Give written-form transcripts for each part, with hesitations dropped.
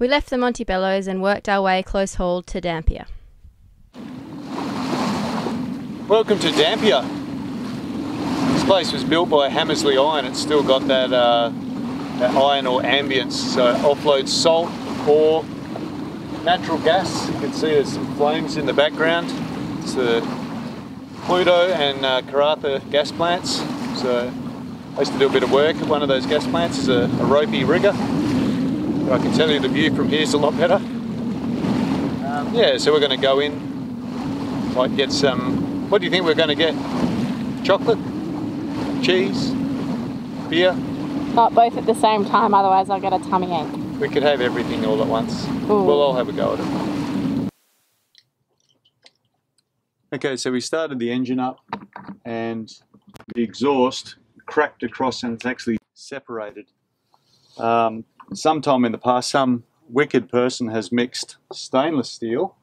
We left the Montebellos and worked our way close hauled to Dampier. Welcome to Dampier. This place was built by Hammersley Iron. It's still got that iron ore ambience, so it offloads salt, ore, natural gas. You can see there's some flames in the background. It's the Pluto and Karratha gas plants. So I used to do a bit of work at one of those gas plants as a ropey rigger. But I can tell you the view from here is a lot better. Yeah, so we're going to go in, might get some, what do you think we're going to get? Chocolate? Cheese? Beer? Not both at the same time, otherwise I'll get a tummy ache. We could have everything all at once. Ooh. We'll all have a go at it. Okay, so we started the engine up and the exhaust cracked across and it's actually separated. Sometime in the past, some wicked person has mixed stainless steel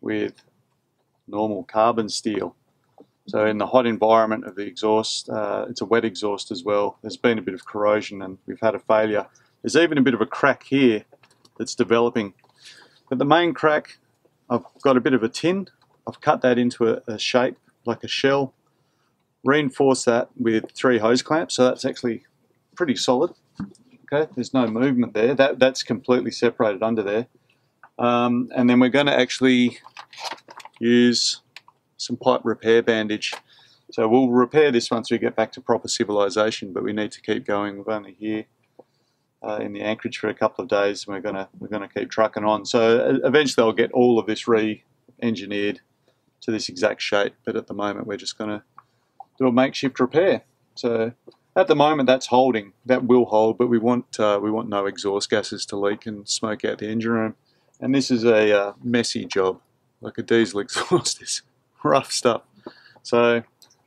with normal carbon steel. So in the hot environment of the exhaust, it's a wet exhaust as well. There's been a bit of corrosion and we've had a failure. There's even a bit of a crack here that's developing. But the main crack, I've got a bit of a tin. I've cut that into a shape like a shell, reinforced that with 3 hose clamps, so that's actually pretty solid. Okay, there's no movement there. That's completely separated under there. And then we're going to actually use some pipe repair bandage. So we'll repair this once we get back to proper civilization, but we need to keep going. We're only here in the anchorage for a couple of days, and we're gonna keep trucking on. So eventually I'll get all of this re-engineered to this exact shape, but at the moment we're just gonna do a makeshift repair. So at the moment that's holding, that will hold, but we want no exhaust gases to leak and smoke out the engine room. And this is a messy job, like a diesel exhaust is rough stuff. So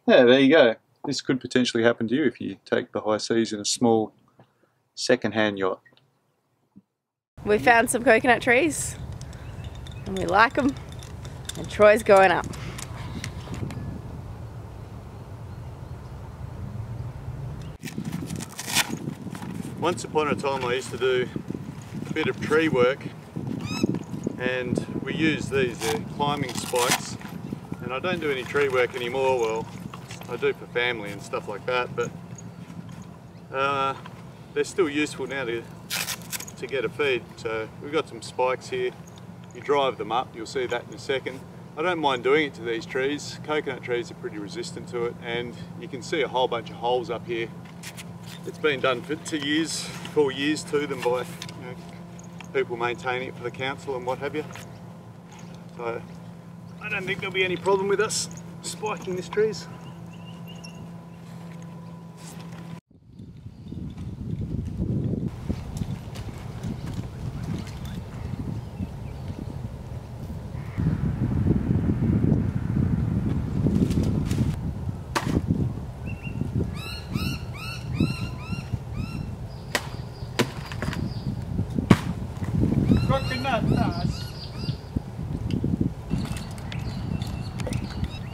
yeah, there you go. This could potentially happen to you if you take the high seas in a small second-hand yacht. We found some coconut trees and we like them, and Troy's going up. Once upon a time I used to do a bit of tree work, and we used these, they're climbing spikes, and I don't do any tree work anymore. Well, I do for family and stuff like that, but they're still useful now to get a feed. So we've got some spikes here. You drive them up, you'll see that in a second. I don't mind doing it to these trees. Coconut trees are pretty resistant to it, and you can see a whole bunch of holes up here. It's been done for 4 years to them by people maintaining it for the council and what have you. So I don't think there'll be any problem with us spiking these trees.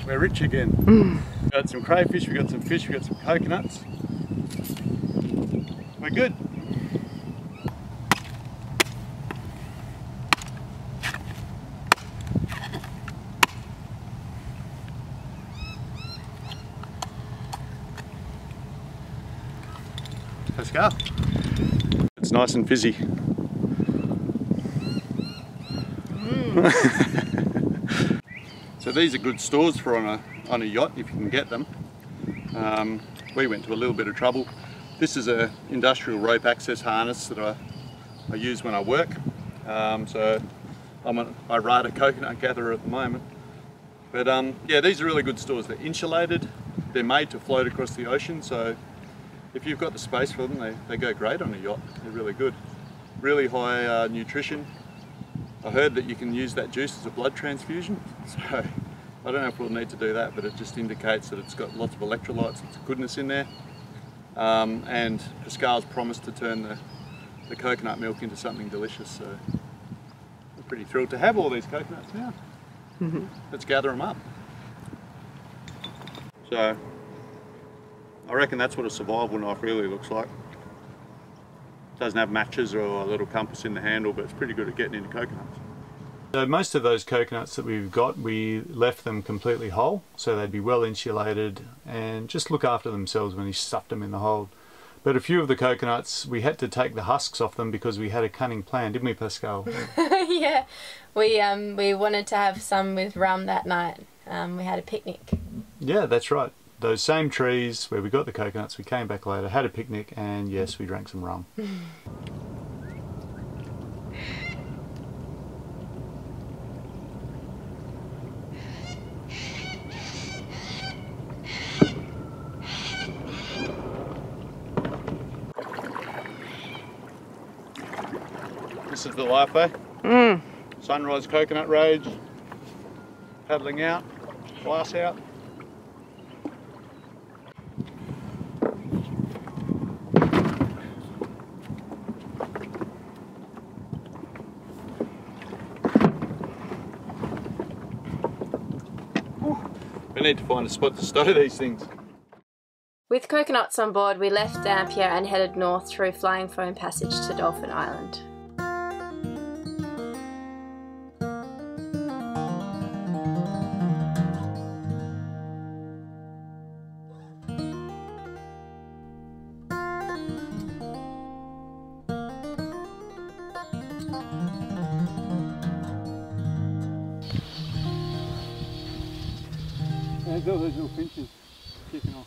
We're rich again. We've got some crayfish, we've got some fish, we've got some coconuts. We're good. Let's go. It's nice and fizzy. So these are good stores for on a yacht if you can get them. We went to a little bit of trouble. This is an industrial rope access harness that I use when I work. So I ride a coconut gatherer at the moment. But yeah, these are really good stores. They're insulated. They're made to float across the ocean. So if you've got the space for them, they go great on a yacht. They're really good. Really high nutrition. I heard that you can use that juice as a blood transfusion, so I don't know if we'll need to do that, but it just indicates that it's got lots of electrolytes and goodness in there. And Pascal's promised to turn the coconut milk into something delicious, so I'm pretty thrilled to have all these coconuts now. Let's gather them up. So I reckon that's what a survival knife really looks like. Doesn't have matches or a little compass in the handle, but it's pretty good at getting into coconuts. So most of those coconuts that we've got, we left them completely whole, so they'd be well insulated and just look after themselves when you stuffed them in the hold. But a few of the coconuts, we had to take the husks off them because we had a cunning plan, didn't we, Pascal? Yeah, we wanted to have some with rum that night. We had a picnic. Yeah, that's right. Those same trees where we got the coconuts, we came back later, had a picnic, and yes, we drank some rum. This is the life, eh? Sunrise coconut rage, paddling out, glass out. We need to find a spot to stow these things. With coconuts on board, we left Dampier and headed north through Flying Foam Passage to Dolphin Island. There's all those little finches kicking off.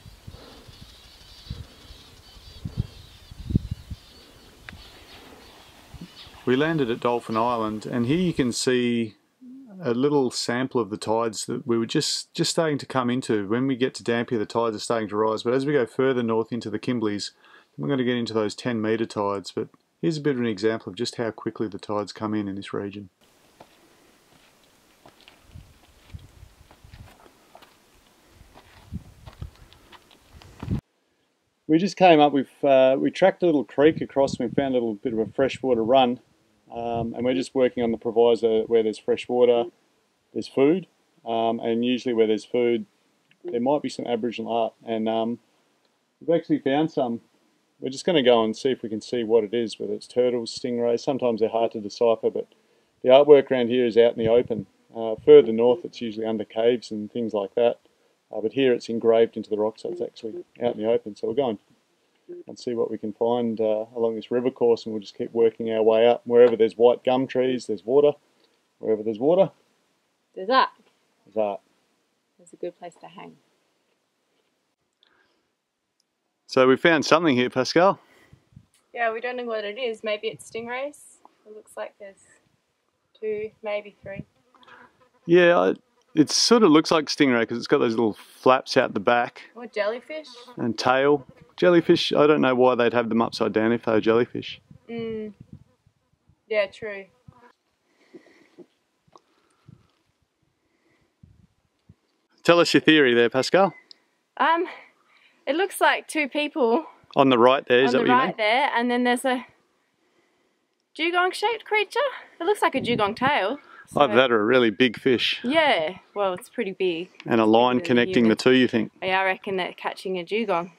We landed at Dolphin Island, and here you can see a little sample of the tides that we were just starting to come into. When we get to Dampier, the tides are starting to rise, but as we go further north into the Kimbleys, we're going to get into those 10-metre tides. But here's a bit of an example of just how quickly the tides come in this region. We just came up, we tracked a little creek across and we found a little bit of a freshwater run, and we're just working on the proviso where there's fresh water, there's food, and usually where there's food there might be some aboriginal art, and we've actually found some. We're just going to go and see if we can see what it is, whether it's turtles, stingrays. Sometimes they're hard to decipher, but the artwork around here is out in the open. Further north it's usually under caves and things like that. But here it's engraved into the rock, so it's actually out in the open. So we'll go and see what we can find along this river course, and we'll just keep working our way up. Wherever there's white gum trees, there's water. Wherever there's water, There's art. there's art. It's a good place to hang. So we found something here, Pascal. Yeah, we don't know what it is. Maybe it's stingrays. It looks like there's 2, maybe 3. Yeah, it sort of looks like stingray because it's got those little flaps out the back. Or jellyfish. And tail. Jellyfish, I don't know why they'd have them upside down if they were jellyfish. Yeah, true. Tell us your theory there, Pascal. It looks like 2 people On the right there, is that on what the you right mean? there, and then there's a dugong-shaped creature. It looks like a dugong tail. So, Either that or a really big fish. yeah, well, it's pretty big. And a line than a connecting the human. two, you think? Yeah, I reckon they're catching a dugong.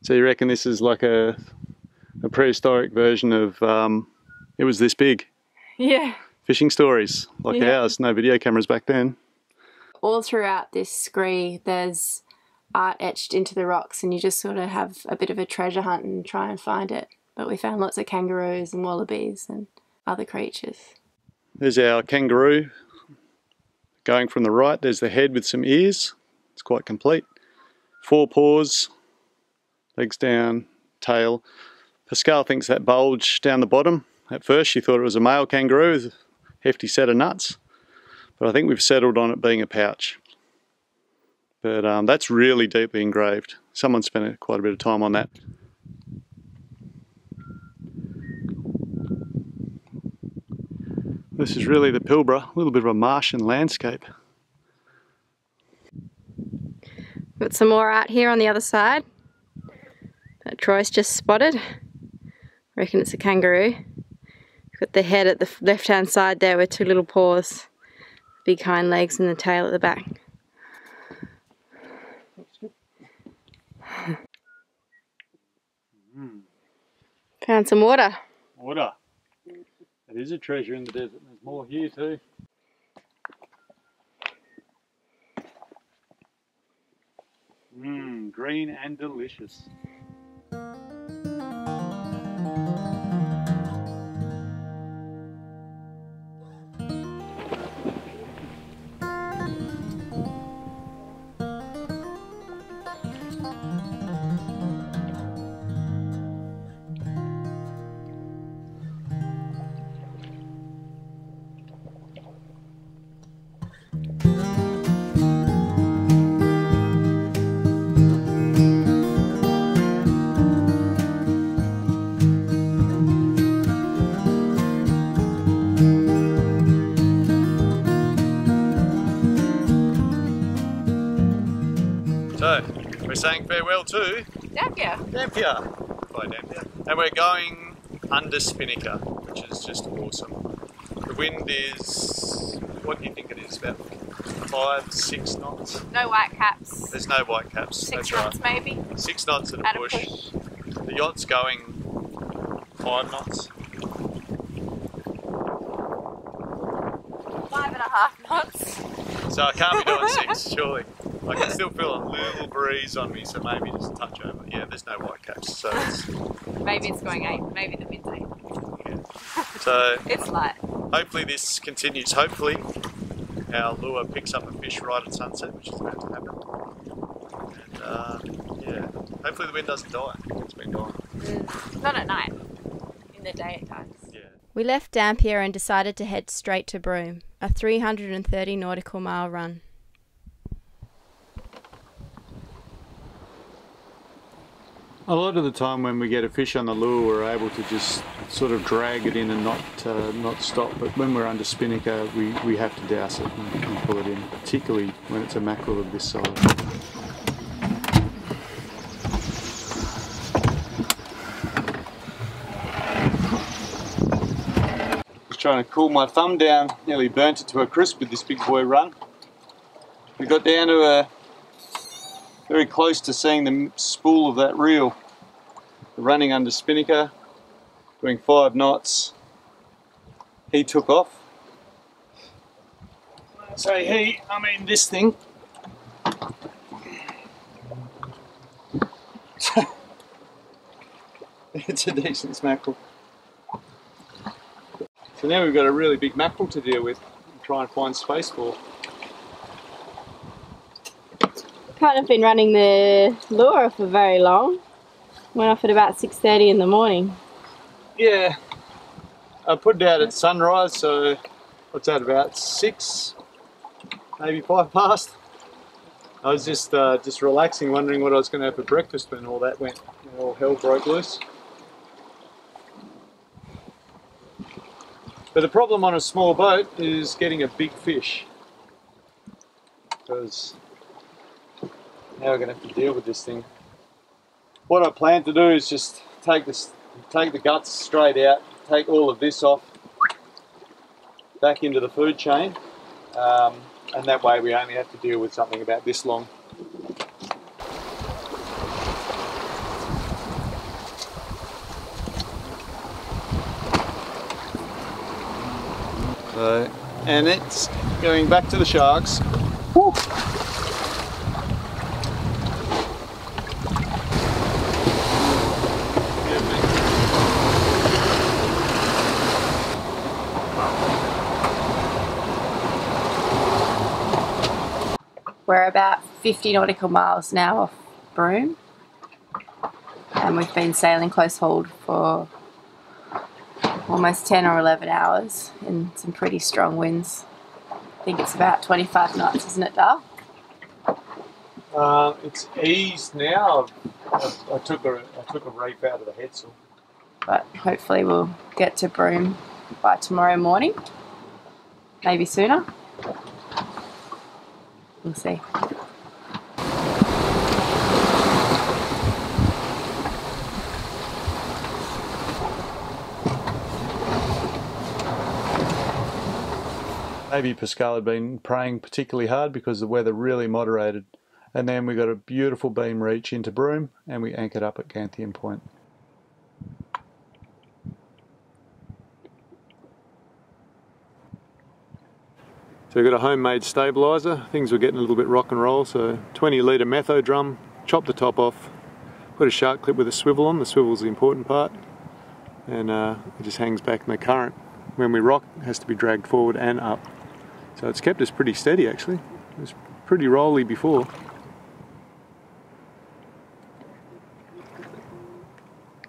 So you reckon this is like a prehistoric version of it was this big? Yeah. Fishing stories, like Yeah. ours. No video cameras back then. All throughout this scree, there's art etched into the rocks, and you just sort of have a bit of a treasure hunt and try and find it. But we found lots of kangaroos and wallabies and other creatures. There's our kangaroo going from the right. There's the head with some ears. It's quite complete. 4 paws, legs down, tail. Pascal thinks that bulge down the bottom. At first she thought it was a male kangaroo with a hefty set of nuts, but I think we've settled on it being a pouch. But that's really deeply engraved. Someone spent quite a bit of time on that. This is really the Pilbara, a little bit of a Martian landscape. Got some more art here on the other side that Troy's just spotted. I reckon it's a kangaroo. Got the head at the left-hand side there with 2 little paws, big hind legs and the tail at the back. Found some water. Water. It is a treasure in the desert. There's more here too. Green and delicious. So, we're saying farewell to Dampier. Dampier. Bye Dampier. And we're going under Spinnaker, which is just awesome. The wind is, what do you think it is, about 5, 6 knots? No white caps. There's no white caps. 6 that's knots right. maybe. 6 knots at a push. The yacht's going 5 knots. 5.5 knots. So I can't be doing 6, surely. I can still feel a little breeze on me, so maybe just a touch over. Yeah, there's no white caps, so it's... Maybe it's going 8, maybe the wind's 8. Yeah. So It's light. hopefully this continues. Hopefully our lure picks up a fish right at sunset, which is about to happen. And yeah, hopefully the wind doesn't die. It's been dying. Not at night. In the day it does. Yeah. We left Dampier and decided to head straight to Broome, a 330 nautical mile run. A lot of the time when we get a fish on the lure, we're able to just sort of drag it in and not stop. But when we're under Spinnaker, we have to douse it and pull it in, particularly when it's a mackerel of this size. Just trying to cool my thumb down. Nearly burnt it to a crisp with this big boy run. We got down to very close to seeing the spool of that reel. Running under Spinnaker, doing 5 knots. He took off. Say he, I mean this thing. It's a decent mackerel. So now we've got a really big mackerel to deal with and try and find space for. Can't have been running the lure for very long. Went off at about 6:30 in the morning. Yeah, I put it out at sunrise, so what's that, about 6, maybe 5 past. I was just relaxing, wondering what I was going to have for breakfast when all that went, all hell broke loose. But the problem on a small boat is getting a big fish, because now we're going to have to deal with this thing. What I plan to do is just take the guts straight out, take all of this off, back into the food chain, and that way we only have to deal with something about this long. So, and it's going back to the sharks. Woo. We're about 50 nautical miles now off Broome, and we've been sailing close hauled for almost 10 or 11 hours in some pretty strong winds. I think it's about 25 knots, isn't it, Dal? It's eased now. I took a reef out of the headsail. But hopefully we'll get to Broome by tomorrow morning, maybe sooner. We'll see. Maybe Pascal had been praying particularly hard because the weather really moderated. And then we got a beautiful beam reach into Broome and we anchored up at Ganthian Point. So we've got a homemade stabiliser. Things were getting a little bit rock and roll, so 20 litre Matho drum, chop the top off, put a shark clip with a swivel on. The swivel's the important part, and it just hangs back in the current. When we rock, it has to be dragged forward and up. So it's kept us pretty steady actually. It was pretty rolly before.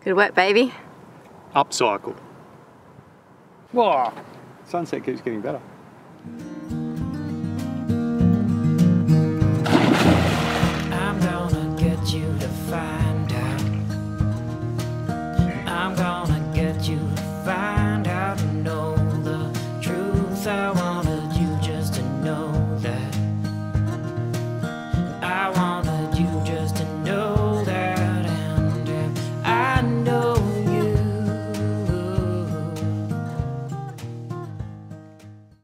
Good work, baby. Upcycle. Whoa! Sunset keeps getting better.